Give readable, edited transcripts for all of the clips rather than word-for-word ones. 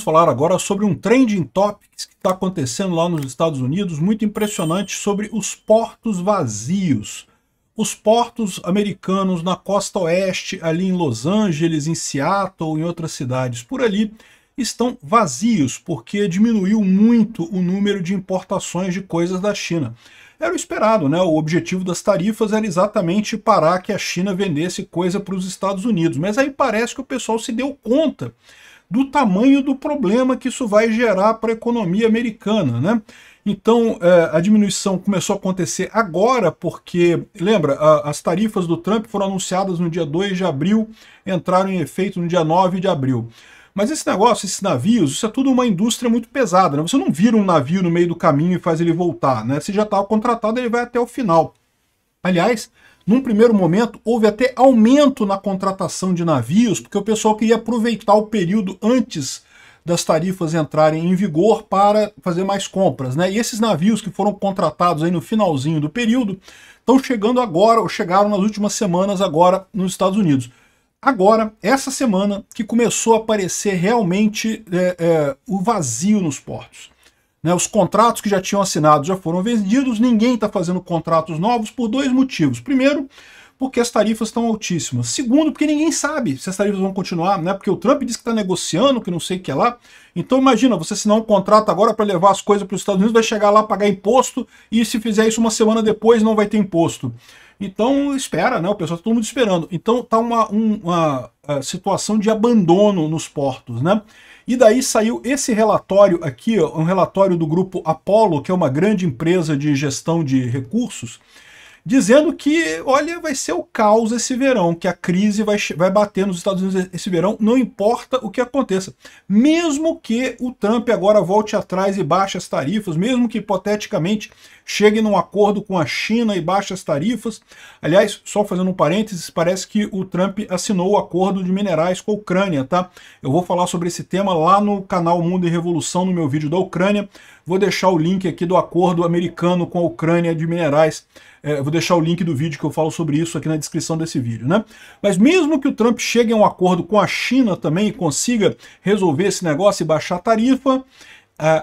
Falar agora sobre um trending topics que está acontecendo lá nos Estados Unidos, muito impressionante, sobre os portos vazios. Os portos americanos na costa oeste, ali em Los Angeles, em Seattle, em outras cidades por ali, estão vazios, porque diminuiu muito o número de importações de coisas da China. Era o esperado, né? O objetivo das tarifas era exatamente parar que a China vendesse coisa para os Estados Unidos, mas aí parece que o pessoal se deu conta do tamanho do problema que isso vai gerar para a economia americana, né? Então, a diminuição começou a acontecer agora porque, lembra, as tarifas do Trump foram anunciadas no dia 2 de abril, entraram em efeito no dia 9 de abril. Mas esse negócio, esses navios, isso é tudo uma indústria muito pesada, né? Você não vira um navio no meio do caminho e faz ele voltar, né? Se já estava contratado, ele vai até o final. Aliás, num primeiro momento, houve até aumento na contratação de navios, porque o pessoal queria aproveitar o período antes das tarifas entrarem em vigor para fazer mais compras, né? E esses navios que foram contratados aí no finalzinho do período estão chegando agora, ou chegaram nas últimas semanas agora nos Estados Unidos. Agora, essa semana que começou a aparecer realmente o vazio nos portos. Né, os contratos que já tinham assinado já foram vendidos, ninguém está fazendo contratos novos por dois motivos. Primeiro, porque as tarifas estão altíssimas. Segundo, porque ninguém sabe se as tarifas vão continuar, né? Porque o Trump disse que está negociando, que não sei o que é lá. Então imagina, você assinar um contrato agora para levar as coisas para os Estados Unidos, vai chegar lá pagar imposto, e se fizer isso uma semana depois não vai ter imposto. Então espera, né? O pessoal está todo mundo esperando. Então está uma situação de abandono nos portos, né? E daí saiu esse relatório aqui, ó, um relatório do grupo Apollo, que é uma grande empresa de gestão de recursos, dizendo que, olha, vai ser o caos esse verão, que a crise vai bater nos Estados Unidos esse verão, não importa o que aconteça. Mesmo que o Trump agora volte atrás e baixe as tarifas, mesmo que hipoteticamente chegue num acordo com a China e baixe as tarifas. Aliás, só fazendo um parênteses, parece que o Trump assinou o acordo de minerais com a Ucrânia, tá? Eu vou falar sobre esse tema lá no canal Mundo e Revolução, no meu vídeo da Ucrânia. Vou deixar o link aqui do acordo americano com a Ucrânia de minerais. Vou deixar o link do vídeo que eu falo sobre isso aqui na descrição desse vídeo, né? Mas mesmo que o Trump chegue a um acordo com a China também e consiga resolver esse negócio e baixar a tarifa,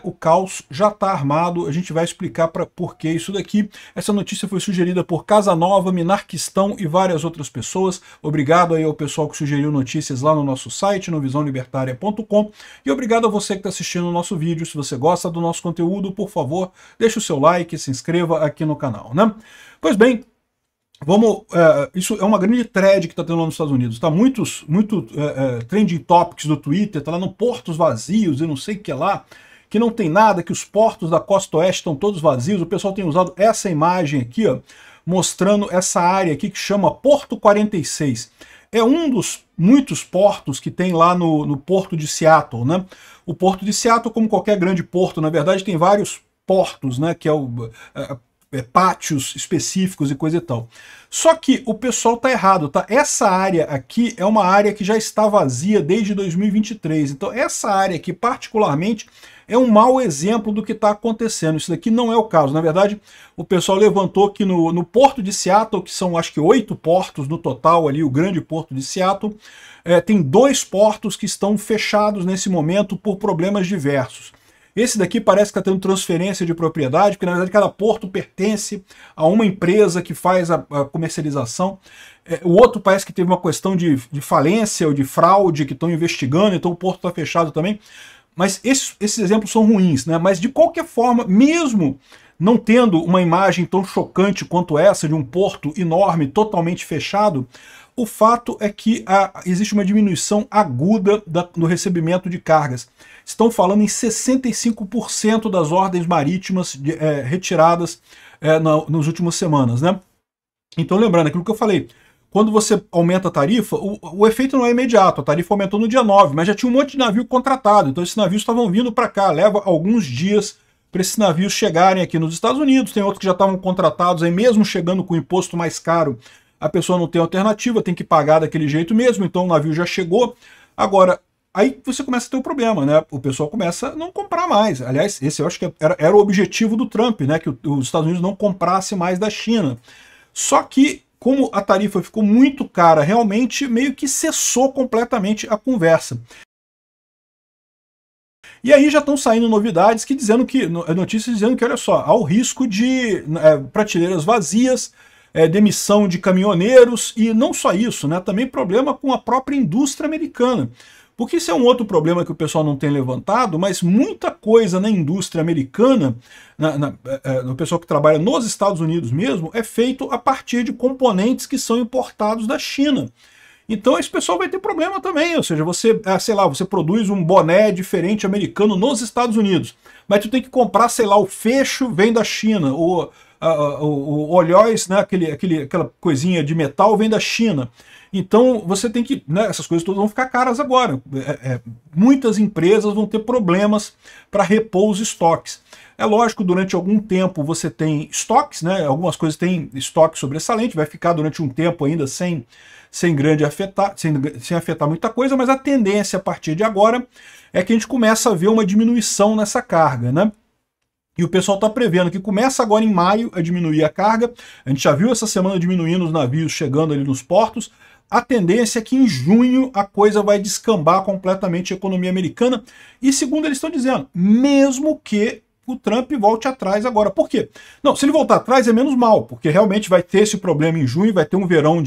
o caos já está armado. A gente vai explicar por que isso daqui. Essa notícia foi sugerida por Casanova, Minarquistão e várias outras pessoas. Obrigado aí ao pessoal que sugeriu notícias lá no nosso site, no visãolibertaria.com. E obrigado a você que está assistindo o nosso vídeo. Se você gosta do nosso conteúdo, por favor, deixe o seu like e se inscreva aqui no canal, né? Pois bem, isso é uma grande thread que está tendo lá nos Estados Unidos. Tá muito trending topics do Twitter, tá lá no portos vazios e não sei o que lá, que não tem nada, que os portos da costa oeste estão todos vazios. O pessoal tem usado essa imagem aqui, ó, mostrando essa área aqui que chama Porto 46. É um dos muitos portos que tem lá no porto de Seattle, né? O porto de Seattle, como qualquer grande porto, na verdade, tem vários portos, né? Que é pátios específicos e coisa e tal. Só que o pessoal tá errado, tá? Essa área aqui é uma área que já está vazia desde 2023. Então essa área aqui, particularmente, é um mau exemplo do que está acontecendo. Isso daqui não é o caso. Na verdade, o pessoal levantou que no porto de Seattle, que são acho que 8 portos no total ali, o grande porto de Seattle, tem 2 portos que estão fechados nesse momento por problemas diversos. Esse daqui parece que está tendo transferência de propriedade, porque na verdade cada porto pertence a uma empresa que faz a comercialização. O outro parece que teve uma questão de falência ou de fraude que estão investigando, então o porto está fechado também. Mas esses exemplos são ruins, né? Mas de qualquer forma, mesmo não tendo uma imagem tão chocante quanto essa de um porto enorme, totalmente fechado, o fato é que existe uma diminuição aguda no recebimento de cargas. Estão falando em 65% das ordens marítimas retiradas nas últimas semanas, né? Então, lembrando aquilo que eu falei, quando você aumenta a tarifa, o efeito não é imediato. A tarifa aumentou no dia 9, mas já tinha um monte de navio contratado. Então esses navios estavam vindo para cá. Leva alguns dias para esses navios chegarem aqui nos Estados Unidos. Tem outros que já estavam contratados, aí mesmo chegando com imposto mais caro, a pessoa não tem alternativa, tem que pagar daquele jeito mesmo. Então o navio já chegou. Agora, aí você começa a ter um problema, né? O pessoal começa a não comprar mais. Aliás, esse eu acho que era o objetivo do Trump, né? Que os Estados Unidos não comprasse mais da China. Só que, como a tarifa ficou muito cara, realmente meio que cessou completamente a conversa. E aí já estão saindo novidades que dizendo que, notícias dizendo que, olha só, há o risco de prateleiras vazias, demissão de caminhoneiros, e não só isso, né, também problema com a própria indústria americana. Porque isso é um outro problema que o pessoal não tem levantado, mas muita coisa na indústria americana, no pessoal que trabalha nos Estados Unidos mesmo, é feito a partir de componentes que são importados da China. Então esse pessoal vai ter problema também, ou seja, você, sei lá, você produz um boné diferente americano nos Estados Unidos, mas tu tem que comprar, sei lá, o fecho vem da China, o olhóis, né, aquela coisinha de metal vem da China. Então você tem que, né, essas coisas todas vão ficar caras agora. Muitas empresas vão ter problemas para repor os estoques. É lógico, durante algum tempo você tem estoques, né? Algumas coisas têm estoque sobressalente, vai ficar durante um tempo ainda sem afetar muita coisa, mas a tendência a partir de agora é que a gente começa a ver uma diminuição nessa carga, né? E o pessoal está prevendo que começa agora em maio a diminuir a carga. A gente já viu essa semana diminuindo os navios chegando ali nos portos. A tendência é que em junho a coisa vai descambar completamente a economia americana. E segundo eles estão dizendo, mesmo que o Trump volte atrás agora. Por quê? Não, se ele voltar atrás é menos mal, porque realmente vai ter esse problema em junho, vai ter um verão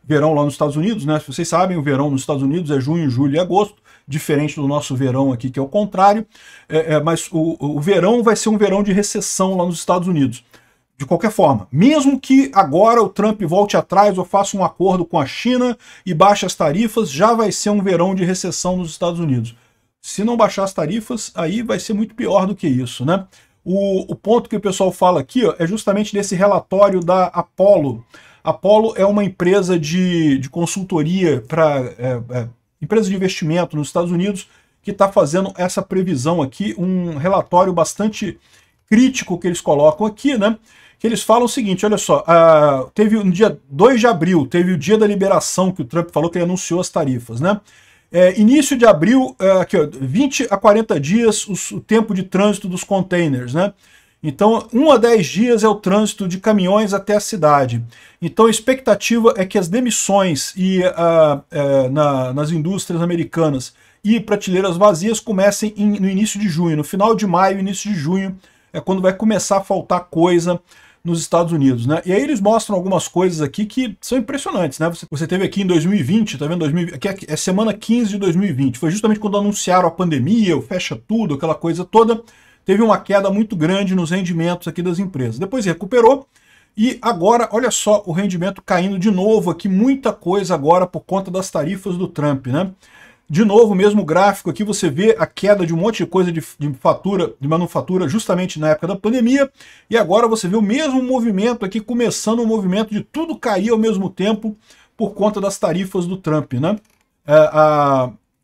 verão lá nos Estados Unidos, né? Se vocês sabem, o verão nos Estados Unidos é junho, julho e agosto, diferente do nosso verão aqui, que é o contrário. Mas o verão vai ser um verão de recessão lá nos Estados Unidos. De qualquer forma, mesmo que agora o Trump volte atrás ou faça um acordo com a China e baixe as tarifas, já vai ser um verão de recessão nos Estados Unidos. Se não baixar as tarifas, aí vai ser muito pior do que isso, né? O ponto que o pessoal fala aqui, ó, é justamente desse relatório da Apollo. Apollo é uma empresa de consultoria para empresa de investimento nos Estados Unidos que está fazendo essa previsão aqui, um relatório bastante crítico que eles colocam aqui, né? Que eles falam o seguinte, olha só, teve no dia 2 de abril, teve o dia da liberação que o Trump falou que ele anunciou as tarifas, né? Início de abril, aqui, ó, 20 a 40 dias o tempo de trânsito dos containers, né? Então, 1 a 10 dias é o trânsito de caminhões até a cidade. Então, a expectativa é que as demissões nas indústrias americanas e prateleiras vazias comecem no início de junho, no final de maio, início de junho, é quando vai começar a faltar coisa nos Estados Unidos, né? E aí eles mostram algumas coisas aqui que são impressionantes, né? Você teve aqui em 2020, tá vendo? Aqui é semana 15 de 2020, foi justamente quando anunciaram a pandemia, o fecha tudo, aquela coisa toda, teve uma queda muito grande nos rendimentos aqui das empresas. Depois recuperou, e agora, olha só o rendimento caindo de novo aqui, muita coisa agora por conta das tarifas do Trump, né? De novo, o mesmo gráfico aqui, você vê a queda de um monte de coisa de manufatura justamente na época da pandemia, e agora você vê o mesmo movimento aqui, começando um movimento de tudo cair ao mesmo tempo por conta das tarifas do Trump, né?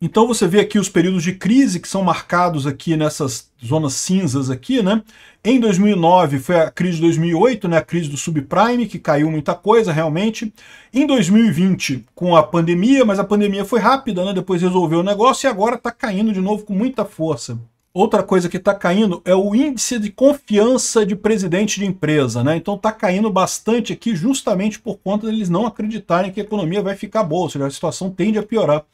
Então você vê aqui os períodos de crise que são marcados aqui nessas zonas cinzas aqui, né? Em 2009 foi a crise de 2008, né? A crise do subprime, que caiu muita coisa realmente. Em 2020 com a pandemia, mas a pandemia foi rápida, né? Depois resolveu o negócio e agora está caindo de novo com muita força. Outra coisa que está caindo é o índice de confiança de presidente de empresa, né? Então está caindo bastante aqui justamente por conta deles não acreditarem que a economia vai ficar boa, ou seja, a situação tende a piorar.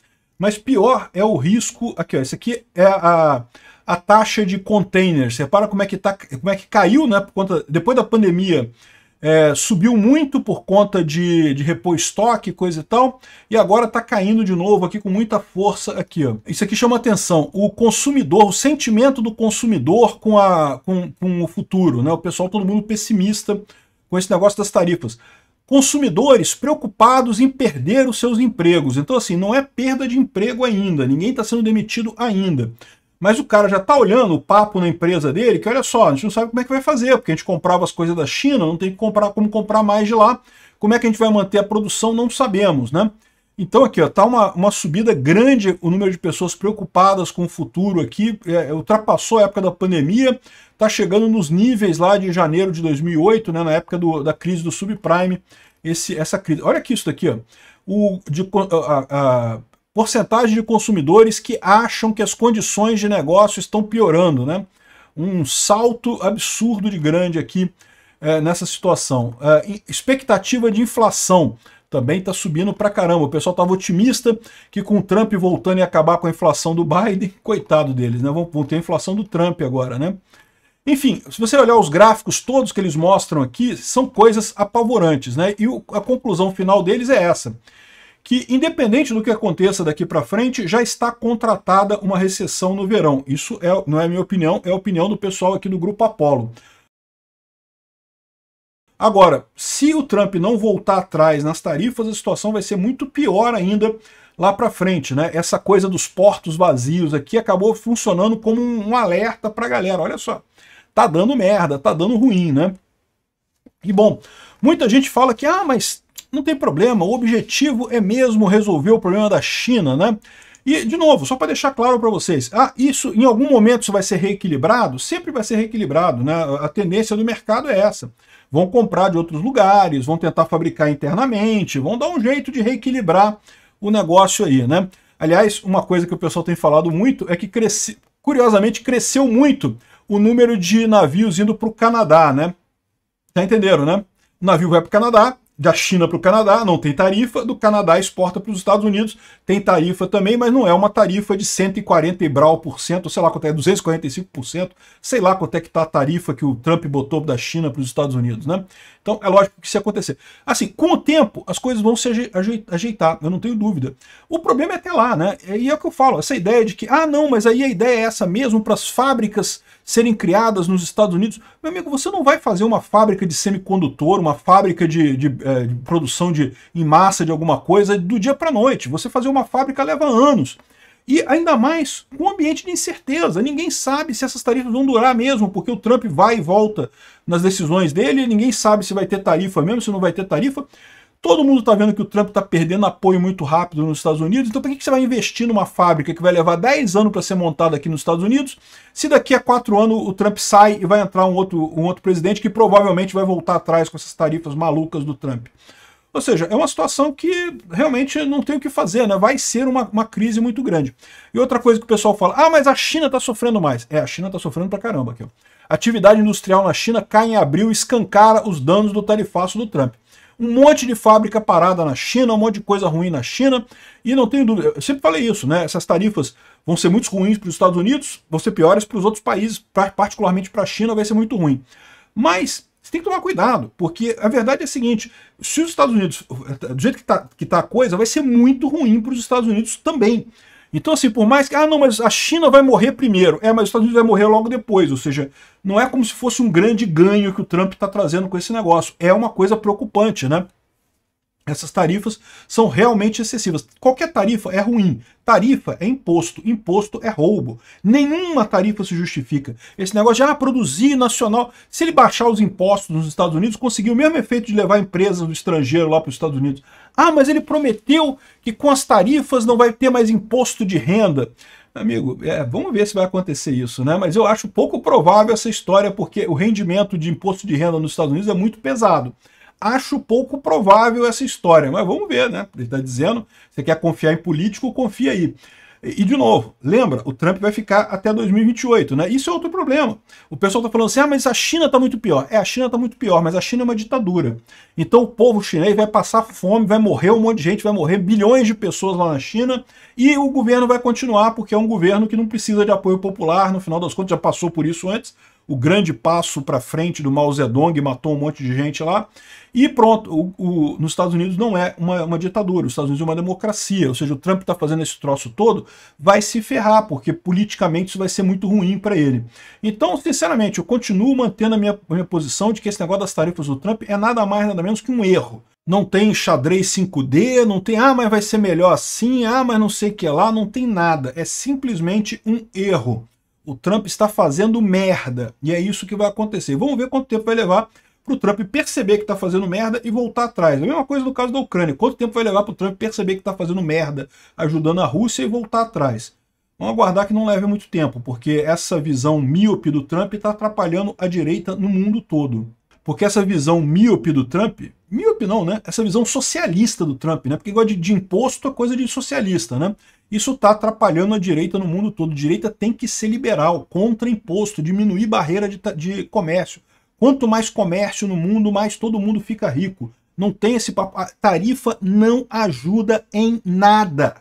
Mas pior é o risco, aqui ó, esse aqui é a taxa de containers. Repara como é que caiu, né? Por conta, depois da pandemia, subiu muito por conta de repor estoque, coisa e tal, e agora está caindo de novo aqui com muita força aqui, ó. Isso aqui chama atenção, o consumidor, o sentimento do consumidor com o futuro, né? O pessoal, todo mundo pessimista com esse negócio das tarifas. Consumidores preocupados em perder os seus empregos. Então, assim, não é perda de emprego ainda, ninguém está sendo demitido ainda. Mas o cara já está olhando o papo na empresa dele, que olha só, a gente não sabe como é que vai fazer, porque a gente comprava as coisas da China, não tem como comprar mais de lá. Como é que a gente vai manter a produção, não sabemos, né? Então aqui está uma subida grande, o número de pessoas preocupadas com o futuro aqui, ultrapassou a época da pandemia, está chegando nos níveis lá de janeiro de 2008, né, na época da crise do subprime, essa crise. Olha aqui isso daqui, ó, a porcentagem de consumidores que acham que as condições de negócio estão piorando, né? Um salto absurdo de grande aqui nessa situação. Expectativa de inflação também está subindo pra caramba. O pessoal estava otimista que com o Trump voltando ia acabar com a inflação do Biden, coitado deles, né? Vão ter a inflação do Trump agora, né? Enfim, se você olhar os gráficos todos que eles mostram aqui, são coisas apavorantes, né? E a conclusão final deles é essa, que independente do que aconteça daqui para frente, já está contratada uma recessão no verão. Isso não é minha opinião, é a opinião do pessoal aqui do Grupo Apollo. Agora, se o Trump não voltar atrás nas tarifas, a situação vai ser muito pior ainda lá para frente, né? Essa coisa dos portos vazios aqui acabou funcionando como um alerta para a galera. Olha só, tá dando merda, tá dando ruim, né? E bom, muita gente fala que, mas não tem problema, o objetivo é mesmo resolver o problema da China, né? E, de novo, só para deixar claro para vocês, isso em algum momento isso vai ser reequilibrado? Sempre vai ser reequilibrado, né? A tendência do mercado é essa. Vão comprar de outros lugares, vão tentar fabricar internamente, vão dar um jeito de reequilibrar o negócio aí, né? Aliás, uma coisa que o pessoal tem falado muito é que, curiosamente, cresceu muito o número de navios indo para o Canadá, né? Tá entendendo, né? O navio vai para o Canadá, da China para o Canadá, não tem tarifa, do Canadá exporta para os Estados Unidos, tem tarifa também, mas não é uma tarifa de 140 e brau por cento, sei lá quanto é, 245%, sei lá quanto é que está a tarifa que o Trump botou da China para os Estados Unidos, né? Então é lógico que se acontecer. Assim, com o tempo, as coisas vão se ajeitar, eu não tenho dúvida. O problema é até lá, né? E é o que eu falo, essa ideia de que, não, mas aí a ideia é essa mesmo para as fábricas serem criadas nos Estados Unidos. Meu amigo, você não vai fazer uma fábrica de semicondutor, uma fábrica de produção em massa de alguma coisa do dia para a noite. Você fazer uma fábrica leva anos. E ainda mais com um ambiente de incerteza. Ninguém sabe se essas tarifas vão durar mesmo, porque o Trump vai e volta nas decisões dele, ninguém sabe se vai ter tarifa mesmo, se não vai ter tarifa. Todo mundo está vendo que o Trump está perdendo apoio muito rápido nos Estados Unidos, então por que você vai investir numa fábrica que vai levar 10 anos para ser montada aqui nos Estados Unidos, se daqui a 4 anos o Trump sai e vai entrar um outro presidente que provavelmente vai voltar atrás com essas tarifas malucas do Trump? Ou seja, é uma situação que realmente não tem o que fazer, né? Vai ser uma crise muito grande. E outra coisa que o pessoal fala, mas a China está sofrendo mais. A China está sofrendo pra caramba aqui, ó. A atividade industrial na China cai em abril e escancara os danos do tarifaço do Trump. Um monte de fábrica parada na China, um monte de coisa ruim na China, e não tenho dúvida, eu sempre falei isso, né? Essas tarifas vão ser muito ruins para os Estados Unidos, vão ser piores para os outros países, particularmente para a China vai ser muito ruim. Mas você tem que tomar cuidado, porque a verdade é a seguinte, se os Estados Unidos, do jeito que tá a coisa, vai ser muito ruim para os Estados Unidos também. Então, assim, por mais que, não, mas a China vai morrer primeiro, mas os Estados Unidos vai morrer logo depois, ou seja, não é como se fosse um grande ganho que o Trump está trazendo com esse negócio, é uma coisa preocupante, né? Essas tarifas são realmente excessivas. Qualquer tarifa é ruim. Tarifa é imposto. Imposto é roubo. Nenhuma tarifa se justifica. Esse negócio de produzir nacional. Se ele baixar os impostos nos Estados Unidos, conseguir o mesmo efeito de levar empresas do estrangeiro lá para os Estados Unidos. Mas ele prometeu que com as tarifas não vai ter mais imposto de renda. Amigo, vamos ver se vai acontecer isso, né? Mas eu acho pouco provável essa história, porque o rendimento de imposto de renda nos Estados Unidos é muito pesado. Acho pouco provável essa história, mas vamos ver, né? Ele está dizendo, você quer confiar em político, confia aí. E de novo, lembra, o Trump vai ficar até 2028, né? Isso é outro problema. O pessoal está falando assim, mas a China está muito pior. A China está muito pior, mas a China é uma ditadura. Então o povo chinês vai passar fome, vai morrer um monte de gente, vai morrer bilhões de pessoas lá na China, e o governo vai continuar, porque é um governo que não precisa de apoio popular, no final das contas já passou por isso antes, o grande passo para frente do Mao Zedong, matou um monte de gente lá, e pronto, nos Estados Unidos não é uma ditadura, os Estados Unidos é uma democracia, ou seja, o Trump está fazendo esse troço todo, vai se ferrar, porque politicamente isso vai ser muito ruim para ele. Então, sinceramente, eu continuo mantendo a minha posição de que esse negócio das tarifas do Trump é nada mais, nada menos que um erro. Não tem xadrez 5D, não tem, mas vai ser melhor assim, mas não sei o que lá, não tem nada, é simplesmente um erro. O Trump está fazendo merda, e é isso que vai acontecer. Vamos ver quanto tempo vai levar para o Trump perceber que está fazendo merda e voltar atrás. A mesma coisa no caso da Ucrânia. Quanto tempo vai levar para o Trump perceber que está fazendo merda, ajudando a Rússia e voltar atrás? Vamos aguardar que não leve muito tempo, porque essa visão míope do Trump está atrapalhando a direita no mundo todo. Porque essa visão míope do Trump, míope não, né? Essa visão socialista do Trump, né? Porque igual de imposto é coisa de socialista, né? Isso está atrapalhando a direita no mundo todo. A direita tem que ser liberal, contra imposto, diminuir barreira de comércio. Quanto mais comércio no mundo, mais todo mundo fica rico. Não tem esse papo. A tarifa não ajuda em nada.